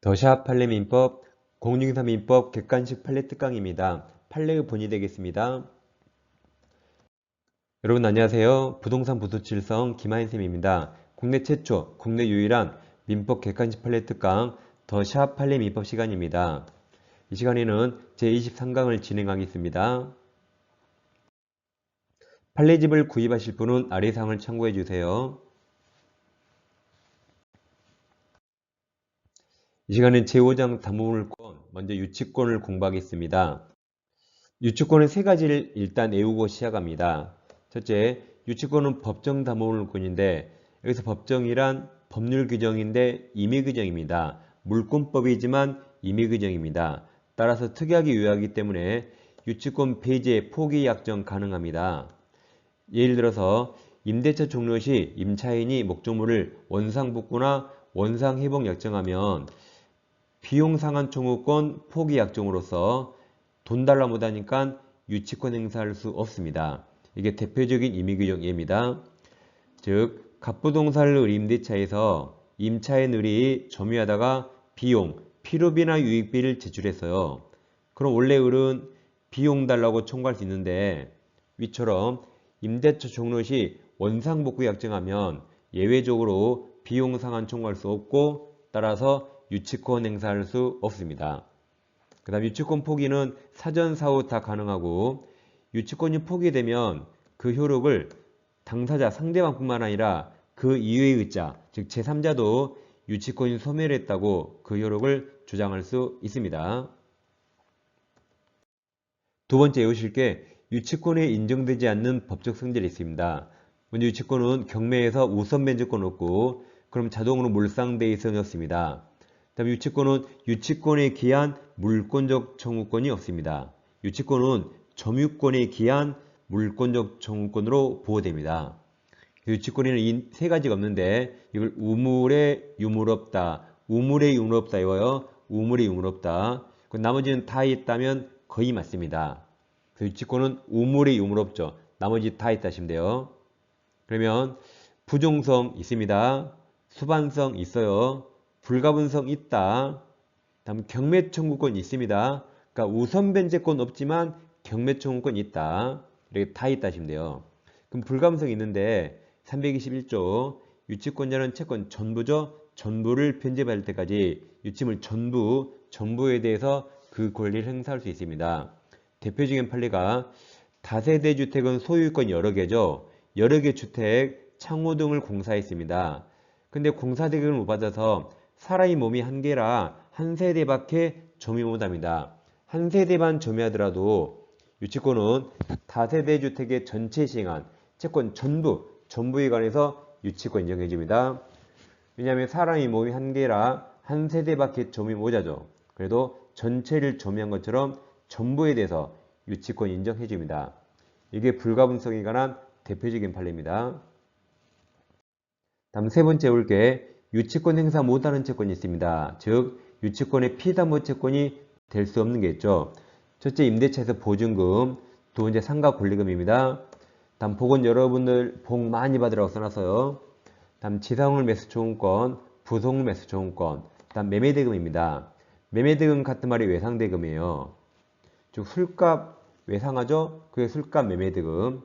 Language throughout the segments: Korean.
더샵 판례민법 공인중개사민법 객관식 판례 특강입니다. 판례의 본이 되겠습니다. 여러분 안녕하세요. 부동산 부수칠성 김하인쌤입니다. 국내 최초, 국내 유일한 민법 객관식 판례 특강 더샵 판례민법 시간입니다. 이 시간에는 제23강을 진행하겠습니다. 판례집을 구입하실 분은 아래 사항을 참고해 주세요. 이 시간은 제5장 담보물권, 먼저 유치권을 공부하겠습니다. 유치권은 세 가지를 일단 외우고 시작합니다. 첫째, 유치권은 법정 담보물권인데 여기서 법정이란 법률 규정인데 임의 규정입니다. 물권법이지만 임의 규정입니다. 따라서 특이하게 요약하기 때문에 유치권 폐지의 포기 약정 가능합니다. 예를 들어서 임대차 종료 시 임차인이 목적물을 원상복구나 원상회복 약정하면 비용상환 청구권 포기 약정으로서 돈 달라 못하니까 유치권 행사할 수 없습니다. 이게 대표적인 임의규정 예입니다. 즉 갑부동산을 임대차에서 임차인 을이 점유하다가 비용, 필요비나 유익비를 제출했어요. 그럼 원래 을은 비용 달라고 청구할 수 있는데 위처럼 임대차 종료 시 원상복구 약정하면 예외적으로 비용 상환 청구할 수 없고 따라서 유치권 행사할 수 없습니다. 그 다음 유치권 포기는 사전 사후 다 가능하고 유치권이 포기되면 그 효력을 당사자 상대방뿐만 아니라 그 이외의 의자 즉 제3자도 유치권이 소멸했다고 그 효력을 주장할 수 있습니다. 두 번째 외우실 게 유치권에 인정되지 않는 법적 성질이 있습니다. 먼저 유치권은 경매에서 우선 변제권 없고 그럼 자동으로 몰상대이성이었습니다. 다음 유치권은 유치권에 기한 물권적 청구권이 없습니다. 유치권은 점유권에 기한 물권적 청구권으로 보호됩니다. 유치권에는 이 세 가지가 없는데 이걸 우물에 유물없다, 우물에 유물없다 이거요. 우물에 유물없다. 나머지는 다 있다면 거의 맞습니다. 유치권은 우물에 유물없죠. 나머지 다 있다 하시면 돼요. 그러면 부종성 있습니다. 수반성 있어요. 불가분성 있다. 다음 경매 청구권 있습니다. 그러니까 우선 변제권 없지만 경매 청구권 있다. 이렇게 다 있다 하시면 돼요. 그럼 불가분성 있는데 321조 유치권자는 채권 전부죠. 전부를 변제받을 때까지 유치물 전부에 대해서 그 권리를 행사할 수 있습니다. 대표적인 판례가 다세대 주택은 소유권 여러 개죠. 여러 개 주택, 창호 등을 공사했습니다. 근데 공사대금을 못 받아서 사람의 몸이 한 개라 한 세대밖에 점유 못합니다. 한 세대만 점유하더라도 유치권은 다세대 주택의 전체 시행한 채권 전부에 관해서 유치권 인정해줍니다. 왜냐하면 사람의 몸이 한 개라 한 세대밖에 점유 못하죠. 그래도 전체를 점유한 것처럼 전부에 대해서 유치권 인정해줍니다. 이게 불가분성에 관한 대표적인 판례입니다. 다음 세 번째 올게 유치권 행사 못하는 채권이 있습니다. 즉 유치권의 피담보 채권이 될 수 없는 게 있죠. 첫째 임대차에서 보증금, 두 번째 상가 권리금입니다. 다음 복은 여러분들 복 많이 받으라고 써놨어요. 다음 지상물 매수 초음권, 부속물 매수 초음권, 다음 매매대금입니다. 매매대금 같은 말이 외상대금이에요. 즉 술값 외상하죠? 그게 술값 매매대금.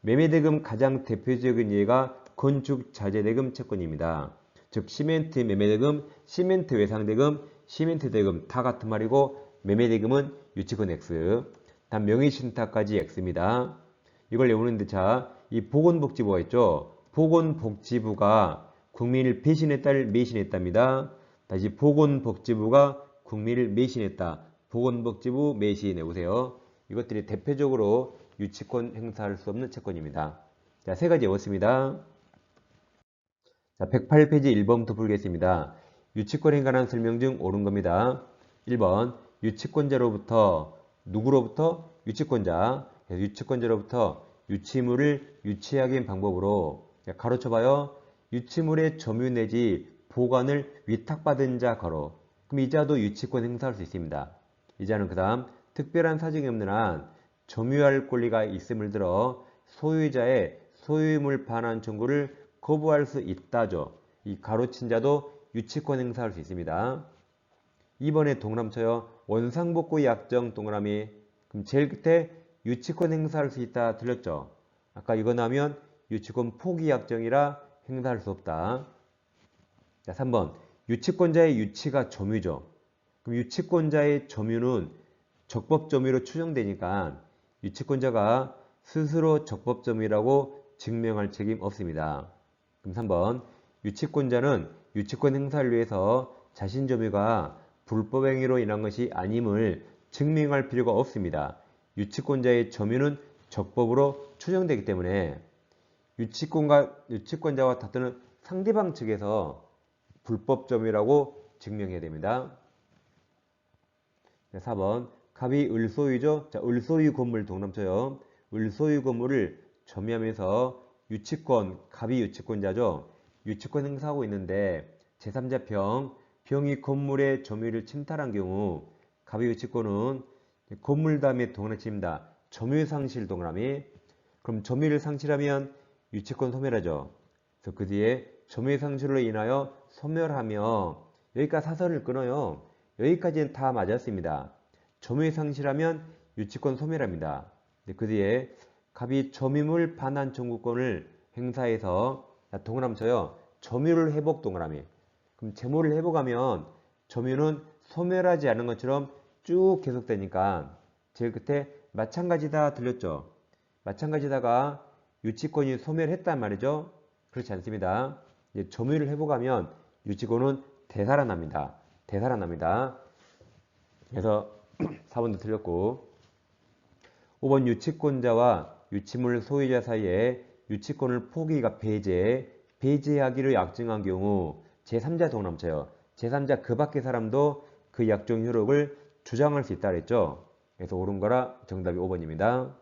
매매대금 가장 대표적인 예가 건축자재대금 채권입니다. 즉 시멘트 매매대금, 시멘트 외상대금, 시멘트 대금 다 같은 말이고 매매대금은 유치권 X. 다음 명의신탁까지 X입니다. 이걸 외우는데 자, 이 보건복지부가 있죠? 보건복지부가 국민을 배신했다, 매신했답니다. 다시 보건복지부가 국민을 매신했다. 보건복지부 매신 외우세요. 이것들이 대표적으로 유치권 행사할 수 없는 채권입니다. 자, 세 가지 외웠습니다. 자, 108페이지 1번부터 풀겠습니다. 유치권에 관한 설명 중 옳은 겁니다. 1번 유치권자로부터 누구로부터? 유치권자. 유치권자로부터 유치물을 유치하게 한 방법으로 가로쳐봐요. 유치물의 점유 내지 보관을 위탁받은 자 가로. 그럼 이자도 유치권 행사할 수 있습니다. 이자는 그 다음 특별한 사정이 없는 한 점유할 권리가 있음을 들어 소유자의 소유물 반환 청구를 거부할 수 있다죠. 이 가로친 자도 유치권 행사할 수 있습니다. 2번에 동그라미쳐요. 원상복구 약정 동그라미. 그럼 제일 끝에 유치권 행사할 수 있다 틀렸죠. 아까 이거 나면 유치권 포기 약정이라 행사할 수 없다. 자, 3번 유치권자의 유치가 점유죠. 그럼 유치권자의 점유는 적법 점유로 추정되니까 유치권자가 스스로 적법 점유라고 증명할 책임 없습니다. 그럼 3번 유치권자는 유치권 행사를 위해서 자신 점유가 불법 행위로 인한 것이 아님을 증명할 필요가 없습니다. 유치권자의 점유는 적법으로 추정되기 때문에 유치권자와 다투는 상대방 측에서 불법 점유라고 증명해야 됩니다. 4번 갑이 을소유죠. 자, 을소유 건물 동남쳐요. 을소유 건물을 점유하면서 갑이 유치권자죠. 유치권 행사하고 있는데 제3자 병이 건물의 점유를 침탈한 경우 갑의 유치권은 건물 다음에 동그라미 칩니다. 점유상실 동그라미. 그럼 점유를 상실하면 유치권 소멸하죠. 그래서 그 뒤에 점유상실로 인하여 소멸하며 여기까지 사선을 끊어요. 여기까지는 다 맞았습니다. 점유상실하면 유치권 소멸합니다. 그 뒤에 갑이 점유물 반환 청구권을 행사해서 동그라미 쳐요. 점유를 회복 동그라미. 그럼 재물을 회복하면 점유는 소멸하지 않은 것처럼 쭉 계속되니까 제일 끝에 마찬가지다 들렸죠. 마찬가지다가 유치권이 소멸했단 말이죠. 그렇지 않습니다. 이제 점유를 회복하면 유치권은 되살아납니다. 되살아납니다. 그래서 4번도 틀렸고 5번 유치권자와 유치물 소유자 사이에 유치권을 포기가 배제하기를 약정한 경우 제3자 동남쳐요. 제3자 그 밖의 사람도 그 약정 효력을 주장할 수 있다 그랬죠. 그래서 옳은 거라 정답이 5번입니다.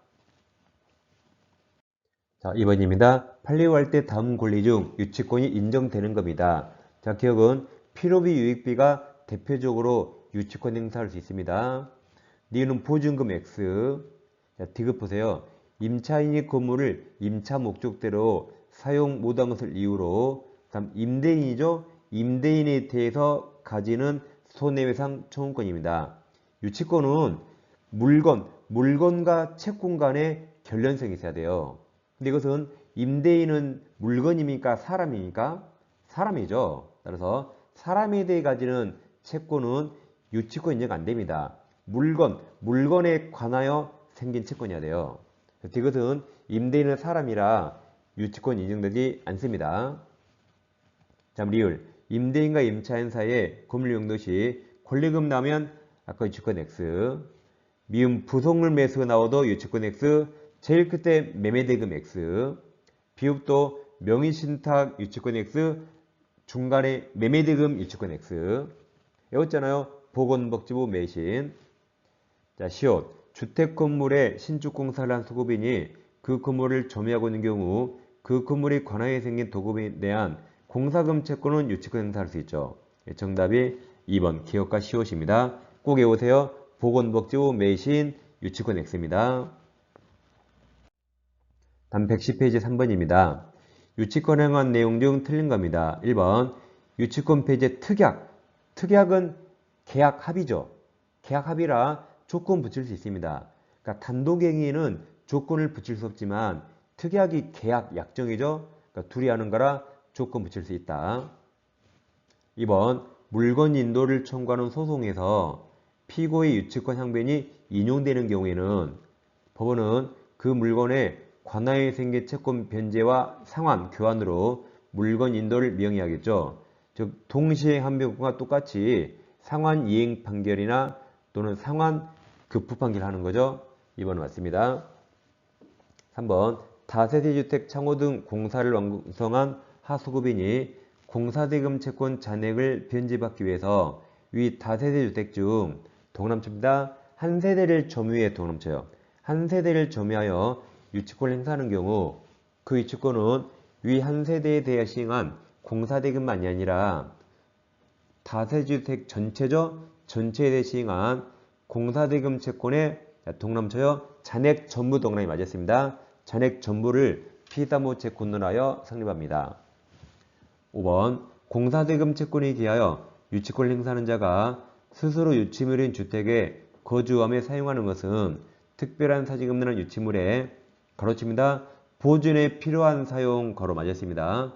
자, 2번입니다. 판례할 때 다음 권리 중 유치권이 인정되는 겁니다. 자, 기억은 필요비 유익비가 대표적으로 유치권 행사할 수 있습니다. 니은 보증금 X. 자, 디귿 보세요. 임차인이 건물을 임차 목적대로 사용 못한 것을 이유로 다음 임대인이죠. 임대인에 대해서 가지는 손해배상 청구권입니다. 유치권은 물건과 채권 간의 결련성이 있어야 돼요. 근데 이것은 임대인은 물건입니까? 사람입니까? 사람이죠. 따라서 사람에 대해 가지는 채권은 유치권 인정 안 됩니다. 물건에 관하여 생긴 채권이어야 돼요. 이것은 임대인은 사람이라 유치권 인정되지 않습니다. 자, 리을. 임대인과 임차인 사이에 건물 용도 시 권리금 나오면 아까 유치권 X. 미음 부속물 매수가 나와도 유치권 X. 제일 끝에 매매대금 X. 비읍도 명의신탁 유치권 X. 중간에 매매대금 유치권 X. 외웠잖아요. 보건복지부 매신. 자, 시옷. 주택 건물에 신축 공사를 한 소급인이 그 건물을 점유하고 있는 경우 그 건물이 관하에 생긴 도급에 대한 공사금 채권은 유치권 행사할 수 있죠. 정답이 2번 기업가 시옷입니다. 꼭 외우세요. 보건복지부 매신 유치권 X입니다. 다음 110페이지 3번입니다. 유치권 행한 내용 중 틀린 겁니다. 1번 유치권 폐지의 특약. 특약은 계약 합의죠. 계약 합의라 조건 붙일 수 있습니다. 그러니까 단독행위는 조건을 붙일 수 없지만 특약이 계약 약정이죠. 그러니까 둘이 하는 거라 조건 붙일 수 있다. 2번 물건 인도를 청구하는 소송에서 피고의 유치권 항변이 인용되는 경우에는 법원은 그 물건의 관하에 생긴 채권 변제와 상환, 교환으로 물건 인도를 명의하겠죠. 즉 동시에 항변권과 똑같이 상환 이행 판결이나 또는 상환 급부 판결을 하는 거죠. 2번은 맞습니다. 3번 다세대주택 창호 등 공사를 완성한 하수급인이 공사대금 채권 잔액을 변제받기 위해서 위 다세대주택 중 동남칩니다. 한 세대를 점유해 동남쳐요. 한 세대를 점유하여 유치권을 행사하는 경우 그 유치권은 위 한 세대에 대해 시행한 공사대금만이 아니라 다세대주택 전체죠. 전체에 대해 시행한 공사대금 채권의 동남쳐요. 잔액 전부 동남이 맞았습니다. 잔액 전부를 피담보 채권으로 하여 성립합니다. 5번 공사대금 채권에 기하여 유치권을 행사하는 자가 스스로 유치물인 주택에 거주함에 사용하는 것은 특별한 사정이 없는 한 유치물에 가로칩니다. 보존에 필요한 사용 가로 맞았습니다.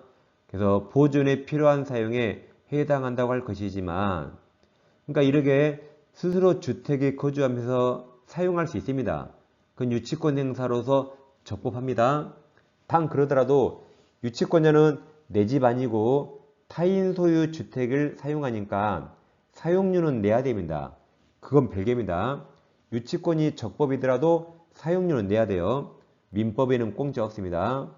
그래서 보존에 필요한 사용에 해당한다고 할 것이지만 그러니까 이렇게 스스로 주택에 거주하면서 사용할 수 있습니다. 그건 유치권 행사로서 적법합니다. 단 그러더라도 유치권자는 내 집 아니고 타인 소유 주택을 사용하니까 사용료는 내야 됩니다. 그건 별개입니다. 유치권이 적법이더라도 사용료는 내야 돼요. 민법에는 공짜 없습니다.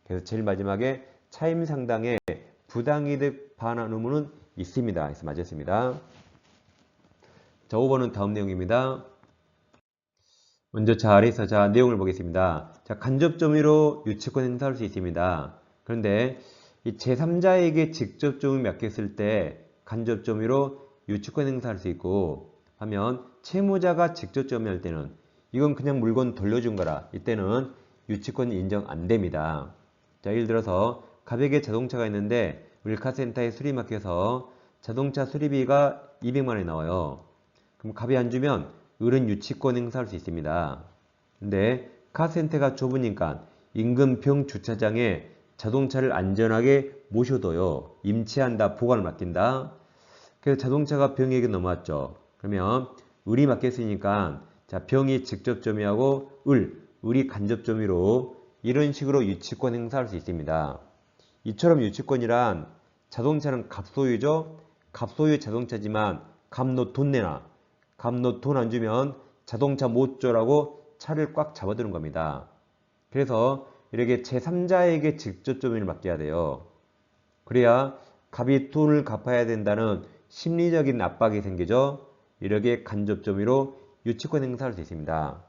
그래서 제일 마지막에 차임상당의 부당이득 반환 의무는 있습니다. 그래서 맞았습니다. 자, 5번은 다음 내용입니다. 먼저 아래에서 내용을 보겠습니다. 자, 간접점유로 유치권 행사할 수 있습니다. 그런데 이 제3자에게 직접점유 맡겼을 때 간접점유로 유치권 행사할 수 있고 하면 채무자가 직접점유할 때는 이건 그냥 물건 돌려준 거라 이때는 유치권 인정 안 됩니다. 자, 예를 들어서 갑에게 자동차가 있는데 을카센터에 수리 맡겨서 자동차 수리비가 200만 원이 나와요. 그럼 갑이 안 주면 을은 유치권 행사할 수 있습니다. 근데 카센터가 좁으니까 인근 병 주차장에 자동차를 안전하게 모셔둬요. 임치한다, 보관을 맡긴다. 그래서 자동차가 병에게 넘어왔죠. 그러면 을이 맡겼으니까 자, 병이 직접 점유하고 을이 간접 점유로 이런 식으로 유치권 행사할 수 있습니다. 이처럼 유치권이란 자동차는 갑소유죠. 갑소유 자동차지만 갑노 돈 내놔. 갑노 돈 안 주면 자동차 못 줘라고 차를 꽉 잡아두는 겁니다. 그래서 이렇게 제3자에게 직접 점유를 맡겨야 돼요. 그래야 갑이 돈을 갚아야 된다는 심리적인 압박이 생기죠. 이렇게 간접 점유로 유치권 행사할 수 있습니다.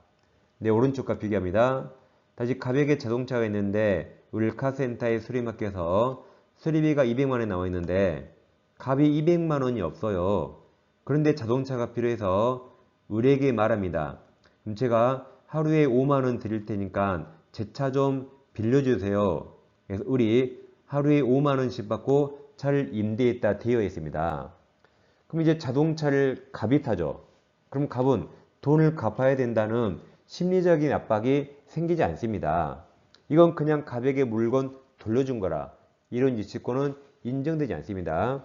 네, 오른쪽과 비교합니다. 다시 갑에게 자동차가 있는데 을카센터에 수리 맡겨서 수리비가 200만 원이 나와 있는데 갑이 200만 원이 없어요. 그런데 자동차가 필요해서 을에게 말합니다. 그럼 제가 하루에 5만 원 드릴 테니까 제 차 좀 빌려주세요. 그래서 을이 하루에 5만 원씩 받고 차를 임대했다 되어 있습니다. 그럼 이제 자동차를 갑이 타죠. 그럼 갑은 돈을 갚아야 된다는 심리적인 압박이 생기지 않습니다. 이건 그냥 갑에게 물건 돌려준 거라 이런 유치권은 인정되지 않습니다.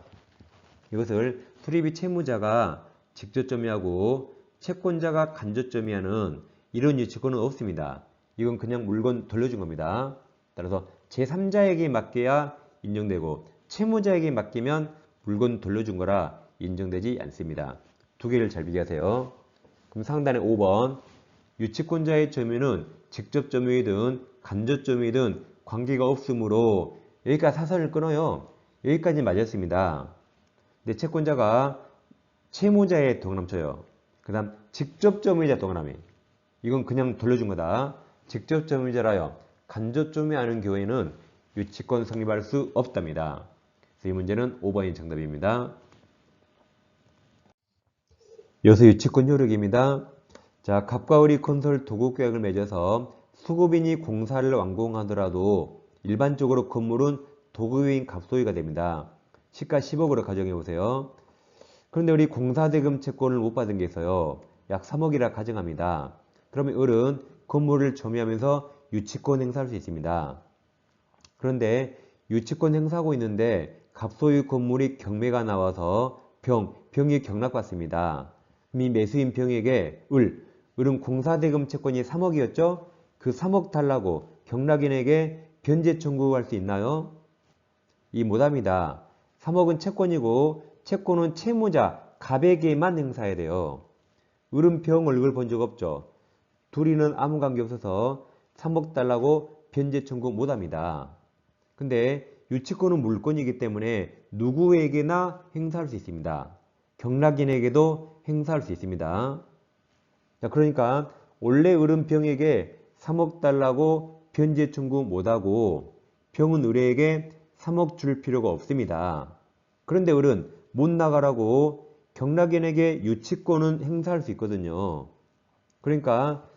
이것을 수리비 채무자가 직접 점유하고 채권자가 간접 점유하는 이런 유치권은 없습니다. 이건 그냥 물건 돌려준 겁니다. 따라서 제3자에게 맡겨야 인정되고 채무자에게 맡기면 물건 돌려준 거라 인정되지 않습니다. 두 개를 잘 비교하세요. 그럼 상단의 5번 유치권자의 점유는 직접 점유이든 간접 점유이든 관계가 없으므로 여기까지 사선을 끊어요. 여기까지 맞았습니다. 내 채권자가 채무자의 동남쳐요. 그 다음 직접 점유자 동남이 이건 그냥 돌려준 거다. 직접 점유자라요. 간접 점유하는 경우에는 유치권 성립할 수 없답니다. 그래서 이 문제는 5번이 정답입니다. 이어서 유치권 효력입니다. 자, 갑과 을이 건설 도급계약을 맺어서 수급인이 공사를 완공하더라도 일반적으로 건물은 도급인 갑소유가 됩니다. 시가 10억으로 가정해 보세요. 그런데 우리 공사대금 채권을 못 받은 게 있어요. 약 3억이라 가정합니다. 그러면 을은 건물을 점유하면서 유치권 행사할 수 있습니다. 그런데 유치권 행사하고 있는데 갑소유 건물이 경매가 나와서 병이 경락받습니다. 이 매수인 병에게 을은 공사대금 채권이 3억이었죠? 그 3억 달라고 경락인에게 변제 청구할 수 있나요? 이 못합니다. 3억은 채권이고 채권은 채무자 갑에게만 행사해야 돼요. 을은 병 얼굴 본 적 없죠. 둘이는 아무 관계 없어서 3억 달라고 변제 청구 못합니다. 근데 유치권은 물권이기 때문에 누구에게나 행사할 수 있습니다. 경락인에게도 행사할 수 있습니다. 자, 그러니까 원래 을은 병에게 3억 달라고 변제 청구 못하고 병은 을에게 3억 줄 필요가 없습니다. 그런데 을은 못 나가라고 경락인에게 유치권은 행사할 수 있거든요. 그러니까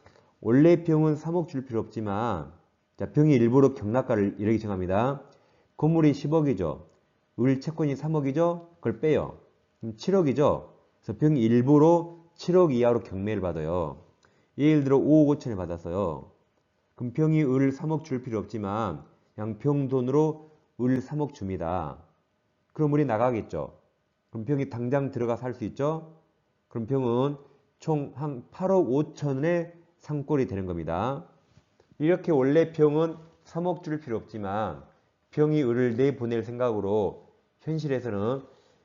원래 병은 3억 줄 필요 없지만 자, 병이 일부러 경락가를 이렇게 정합니다. 건물이 10억이죠. 을 채권이 3억이죠. 그걸 빼요. 그럼 7억이죠. 그래서 병이 일부러 7억 이하로 경매를 받아요. 예를 들어 5억 5천에 받았어요. 그럼 병이 을 3억 줄 필요 없지만 그냥 병 돈으로 을 3억 줍니다. 그럼 우리 나가겠죠. 그럼 병이 당장 들어가 살 수 있죠. 그럼 병은 총 한 8억 5천의 상골이 되는 겁니다. 이렇게 원래 병은 3억 줄 필요 없지만 병이 을을 내보낼 생각으로 현실에서는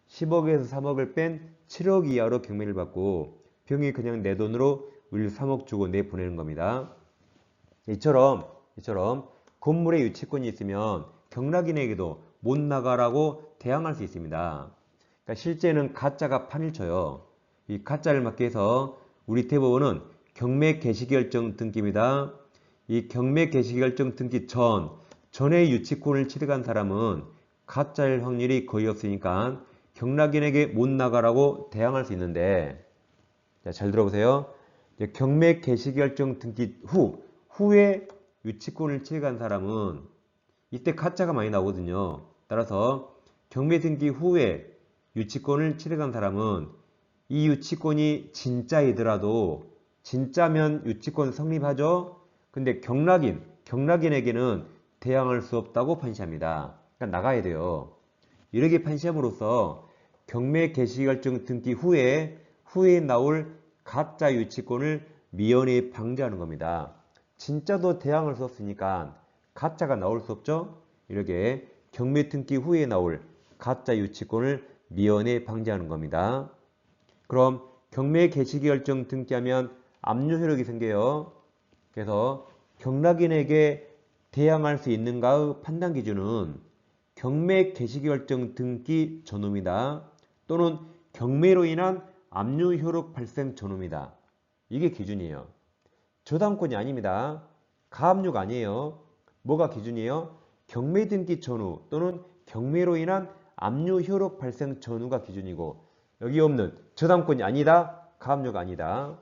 10억에서 3억을 뺀 7억 이하로 경매를 받고 병이 그냥 내 돈으로 을 3억 주고 내보내는 겁니다. 이처럼 건물에 유치권이 있으면 경락인에게도 못 나가라고 대항할 수 있습니다. 그러니까 실제는 가짜가 판을 쳐요. 이 가짜를 막기 위해서 우리 대법원은 경매 개시결정 등기입니다. 이 경매 개시결정 등기 전에 유치권을 취득한 사람은 가짜일 확률이 거의 없으니까 경락인에게 못 나가라고 대항할 수 있는데, 자, 잘 들어보세요. 경매 개시결정 등기 후에 유치권을 취득한 사람은 이때 가짜가 많이 나오거든요. 따라서 경매 등기 후에 유치권을 취득한 사람은 이 유치권이 진짜이더라도 진짜면 유치권 성립하죠. 근데 경락인에게는 대항할 수 없다고 판시합니다. 그러니까 나가야 돼요. 이렇게 판시함으로써 경매 개시결정 등기 후에 나올 가짜 유치권을 미연에 방지하는 겁니다. 진짜도 대항할 수 없으니까 가짜가 나올 수 없죠. 이렇게 경매 등기 후에 나올 가짜 유치권을 미연에 방지하는 겁니다. 그럼 경매 개시결정 등기하면 압류 효력이 생겨요. 그래서 경락인에게 대항할 수 있는가의 판단 기준은 경매 개시결정 등기 전후입니다. 또는 경매로 인한 압류 효력 발생 전후입니다. 이게 기준이에요. 저당권이 아닙니다. 가압류가 아니에요. 뭐가 기준이에요? 경매 등기 전후 또는 경매로 인한 압류 효력 발생 전후가 기준이고, 여기 없는 저당권이 아니다, 가압류가 아니다.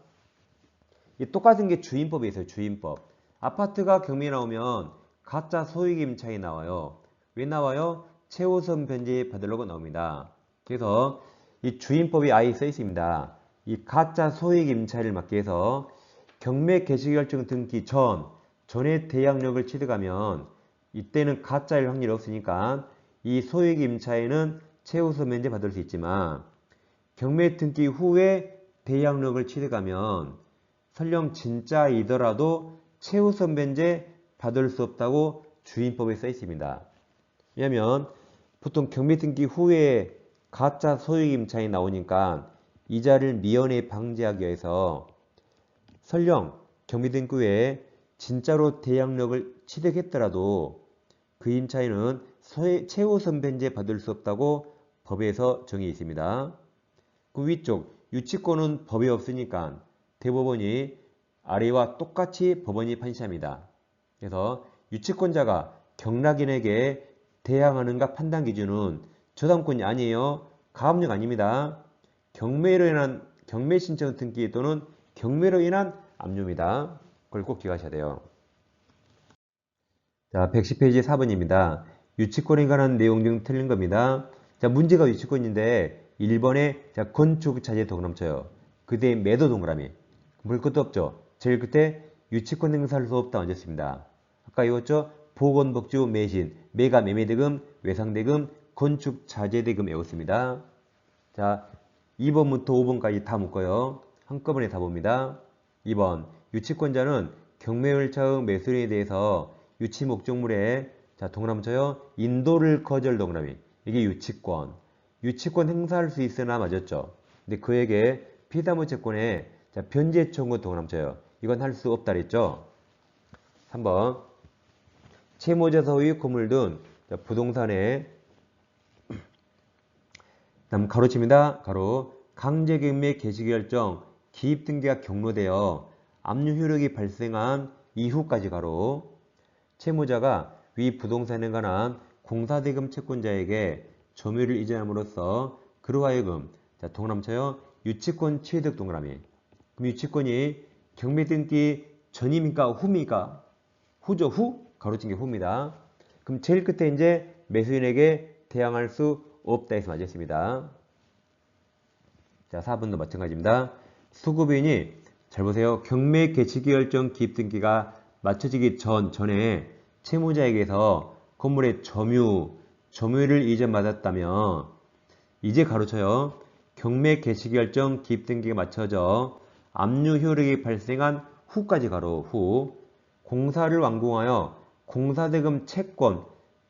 똑같은 게 주임법에 있어요. 주임법. 아파트가 경매에 나오면 가짜 소유임차에 나와요. 왜 나와요? 최우선 변제 받으려고 나옵니다. 그래서 이 주임법이 아예 써 있습니다. 이 가짜 소유임차를 막기 위해서 경매 개시결정 등기 전에 대항력을 취득하면 이때는 가짜일 확률이 없으니까 이 소유임차에는 최우선 면제 받을 수 있지만 경매 등기 후에 대항력을 취득하면 설령 진짜이더라도 최우선 변제 받을 수 없다고 주임법에 써 있습니다. 왜냐하면 보통 경매 등기 후에 가짜 소유임차에 나오니까 이자를 미연에 방지하기 위해서 설령 경매 등기 후에 진짜로 대항력을 취득했더라도 그 임차인은 최우선 변제 받을 수 없다고 법에서 정해 있습니다. 그 위쪽 유치권은 법에 없으니까 대법원이 아래와 똑같이 법원이 판시합니다. 그래서 유치권자가 경락인에게 대항하는가 판단 기준은 저당권이 아니에요. 가압류가 아닙니다. 경매로 인한 경매 신청 등기 또는 경매로 인한 압류입니다. 그걸 꼭 기억하셔야 돼요. 자, 110페이지 4번입니다. 유치권에 관한 내용 중 틀린 겁니다. 자, 문제가 유치권인데 1번에 자, 건축 자재 동그라미 그 뒤에 매도 동그라미. 물 것도 없죠. 제일 끝에 유치권 행사할 수 없다 얹었습니다. 아까 이었죠? 보건복지부 매신, 매가 매매대금, 외상대금, 건축 자재대금 외웠습니다. 자, 2번부터 5번까지 다 묶어요. 한꺼번에 다 봅니다. 2번, 유치권자는 경매월차의 매수인에 대해서 유치 목적물에 자, 동그라미 쳐요. 인도를 거절 동그라미. 이게 유치권. 유치권 행사할 수 있으나 맞았죠. 근데 그에게 피담의채권에 자, 변제 청구 동그라미 쳐요. 이건 할 수 없다 그랬죠. 3번, 채무자 소유 건물 등 자, 부동산에 다음 가로칩니다. 가로 강제경매 개시결정 기입등기가 경로되어 압류 효력이 발생한 이후까지 가로 채무자가 위 부동산에 관한 공사대금 채권자에게 점유를 이전함으로써 그로 하여금 자, 동그라미 쳐요. 유치권 취득 동그라미. 그럼 유치권이 경매등기 전입니까? 후입니까? 후죠. 후? 가로친 게 후입니다. 그럼 제일 끝에 이제 매수인에게 대항할 수 없다 해서 맞았습니다. 자, 4번도 마찬가지입니다. 수급인이 잘 보세요. 경매 개시기결정 기입 등기가 맞춰지기 전에 채무자에게서 건물의 점유를 이전받았다면 이제 가로쳐요. 경매 개시결정 기입 등기가 맞춰져 압류 효력이 발생한 후까지 후 공사를 완공하여 공사대금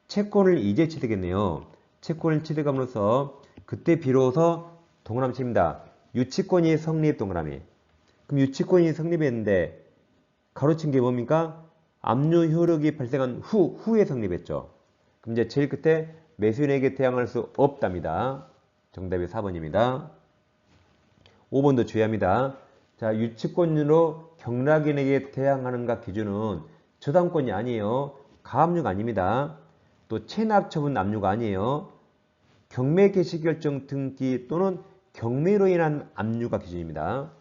채권을 이제 취득했네요. 채권을 취득함으로써 그때 비로소 동그라미 칩니다. 유치권이 성립 동그라미. 그럼 유치권이 성립했는데 가로친 게 뭡니까? 압류 효력이 발생한 후에 성립했죠. 그럼 이제 제일 끝에 매수인에게 대항할 수 없답니다. 정답이 4번입니다. 5번도 주의합니다. 자, 유치권으로 경락인에게 대항하는가 기준은 저당권이 아니에요. 가압류가 아닙니다. 또 체납처분 압류가 아니에요. 경매 개시결정 등기 또는 경매로 인한 압류가 기준입니다.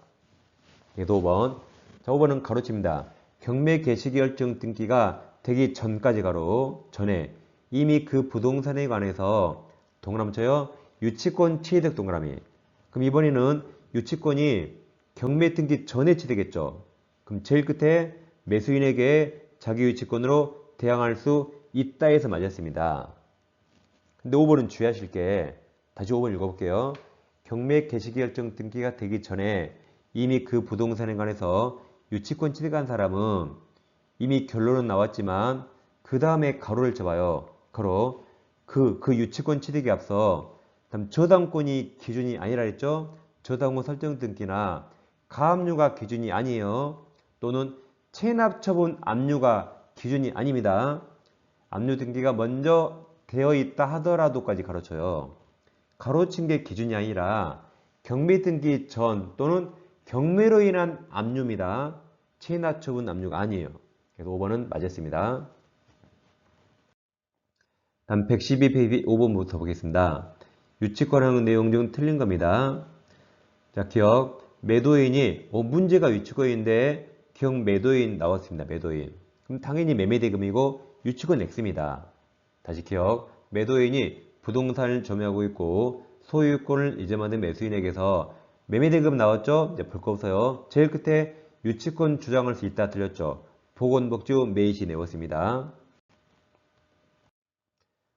그래서 5번. 자, 5번은 가로칩니다. 경매 개시결정 등기가 되기 전까지 전에 이미 그 부동산에 관해서 동그라미 쳐요. 유치권 취득 동그라미. 그럼 이번에는 유치권이 경매 등기 전에 취득했죠. 그럼 제일 끝에 매수인에게 자기 유치권으로 대항할 수 있다 해서 맞았습니다. 근데 5번은 주의하실 게 다시 5번 읽어볼게요. 경매 개시결정 등기가 되기 전에 이미 그 부동산에 관해서 유치권 취득한 사람은 이미 결론은 나왔지만 그 다음에 가로를 쳐봐요. 가로. 그 유치권 취득에 앞서 저당권이 기준이 아니라 했죠. 저당권 설정 등기나 가압류가 기준이 아니에요. 또는 체납처분 압류가 기준이 아닙니다. 압류 등기가 먼저 되어 있다 하더라도까지 가로쳐요. 가로친 게 기준이 아니라 경매 등기 전 또는 경매로 인한 압류입니다. 체납처분 압류가 아니에요. 그래서 5번은 맞았습니다. 다음 112페이지 5번부터 보겠습니다. 유치권하는 내용 중 틀린 겁니다. 자, 기억. 매도인이 문제가 유치권인데 기억 매도인 나왔습니다. 매도인. 그럼 당연히 매매대금이고 유치권 X입니다. 다시 기억. 매도인이 부동산을 점유하고 있고 소유권을 이전받은 매수인에게서 매매대금 나왔죠? 이제 볼 거 없어요. 제일 끝에 유치권 주장할 수 있다 틀렸죠? 보건복지부 매입시 내었습니다.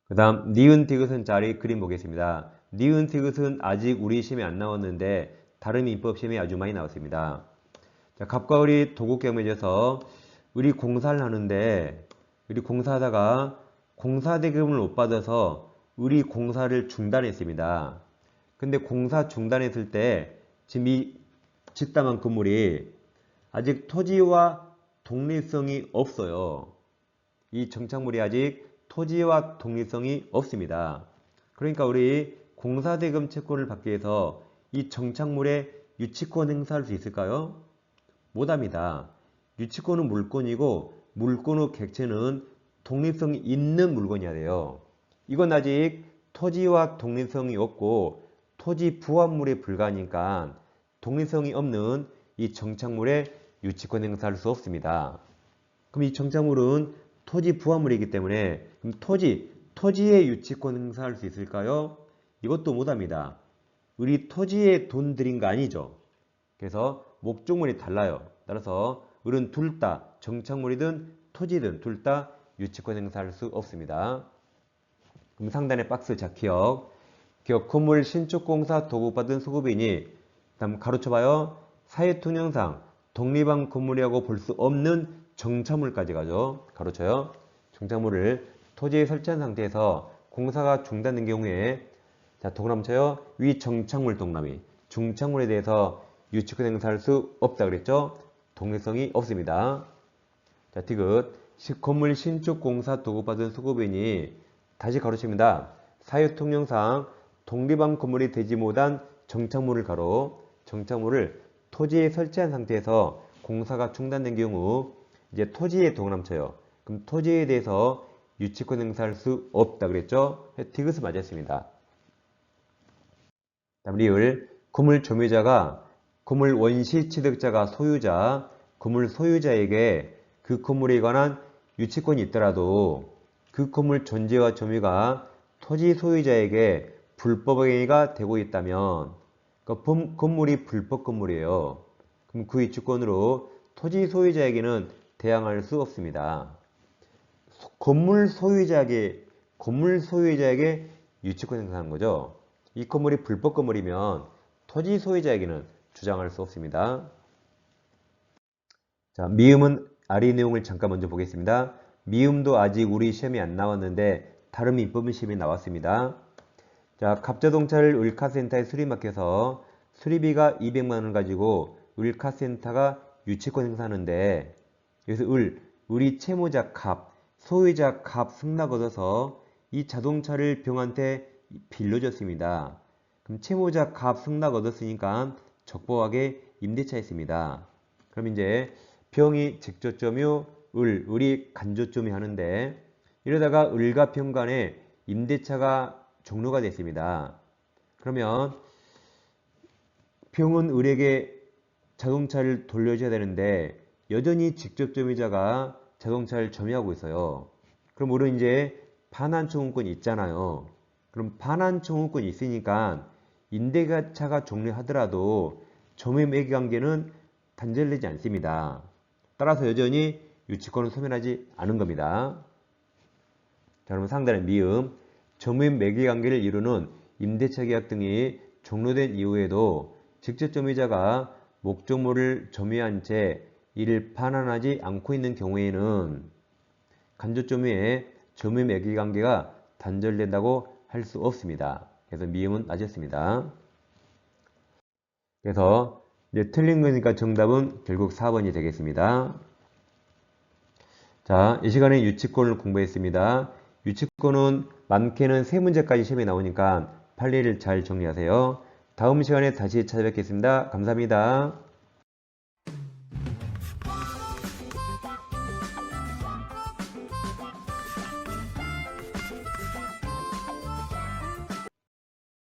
그 다음 니은 디귿은 자리 그림 보겠습니다. 니은 디귿은 아직 우리 시험에 안 나왔는데 다른 민법 시험에 아주 많이 나왔습니다. 자, 갑과 을이 도급경매져서 우리 공사를 하는데 우리 공사하다가 공사대금을 못 받아서 우리 공사를 중단했습니다. 근데 공사 중단했을 때 지금 이 집담한 건물이 아직 토지와 독립성이 없어요. 이 정착물이 아직 토지와 독립성이 없습니다. 그러니까 우리 공사대금 채권을 받기 위해서 이 정착물에 유치권 행사할 수 있을까요? 못합니다. 유치권은 물건이고 물건 후 객체는 독립성이 있는 물건이어야 돼요. 이건 아직 토지와 독립성이 없고 토지 부합물에 불과하니까 독립성이 없는 이 정착물에 유치권 행사할 수 없습니다. 그럼 이 정착물은 토지 부합물이기 때문에 그럼 토지에 유치권 행사할 수 있을까요? 이것도 못합니다. 우리 토지에 돈 들인 거 아니죠. 그래서 목적물이 달라요. 따라서 을은 둘 다 정착물이든 토지든 둘 다 유치권 행사할 수 없습니다. 그럼 상단의 박스 자 기억 건물 신축공사 도급받은 수급인이 다음 가로쳐봐요. 사회통념상 독립한 건물이라고 볼 수 없는 정착물까지 가죠. 가로쳐요. 정착물을 토지에 설치한 상태에서 공사가 중단된 경우에 자 동그라미 쳐요. 위 정착물 동그라미 중착물에 대해서 유치권 행사할 수 없다 그랬죠. 독립성이 없습니다. 자 디귿 건물 신축공사 도급받은 수급인이 다시 가로칩니다. 사유통념상 독립한 건물이 되지 못한 정착물을 정착물을 토지에 설치한 상태에서 공사가 중단된 경우 이제 토지에 동그라미 쳐요. 그럼 토지에 대해서 유치권 행사할 수 없다 그랬죠? 디귿을 맞았습니다. 다음 리을 건물 점유자가 건물 원시 취득자가 소유자, 건물 소유자에게 그 건물에 관한 유치권이 있더라도 그 건물 존재와 점유가 토지 소유자에게 불법 행위가 되고 있다면 그러니까 건물이 불법 건물이에요. 그럼 그 유치권으로 토지 소유자에게는 대항할 수 없습니다. 건물 소유자에게 유치권 행사하는 거죠. 이 건물이 불법 건물이면 토지 소유자에게는 주장할 수 없습니다. 자, 미음은 아래 내용을 잠깐 먼저 보겠습니다. 미음도 아직 우리 시험이 안 나왔는데 다른 민법 시험이 나왔습니다. 자, 갑자동차를 을카센터에 수리 맡겨서 수리비가 200만 원을 가지고 을카센터가 유치권 행사하는데 여기서 을이 채무자 갑, 소유자 갑 승낙 얻어서 이 자동차를 병한테 빌려줬습니다. 그럼 채무자 갑 승낙 얻었으니까 적법하게 임대차 했습니다. 그럼 이제 병이 직조점유, 을이 간조점이 하는데 이러다가 을과 병 간에 임대차가 종료가 됐습니다. 그러면 병은 을에게 자동차를 돌려줘야 되는데 여전히 직접점유자가 자동차를 점유하고 있어요. 그럼 을은 이제 반환청구권이 있잖아요. 그럼 반환청구권이 있으니까 임대차가 종료하더라도 점유 매기 관계는 단절되지 않습니다. 따라서 여전히 유치권을 소멸하지 않은 겁니다. 자, 그러면 상단의 미음, 점유 매기 관계를 이루는 임대차 계약 등이 종료된 이후에도 직접점유자가 목적물을 점유한 채 이를 반환하지 않고 있는 경우에는 간접점유의 점유 매기 관계가 단절된다고 할 수 없습니다. 그래서 미음은 낮았습니다. 그래서 이제 틀린 거니까 정답은 결국 4번이 되겠습니다. 자, 이 시간에 유치권을 공부했습니다. 유치권은 많게는 3문제까지 시험에 나오니까 판례를 잘 정리하세요. 다음 시간에 다시 찾아뵙겠습니다. 감사합니다.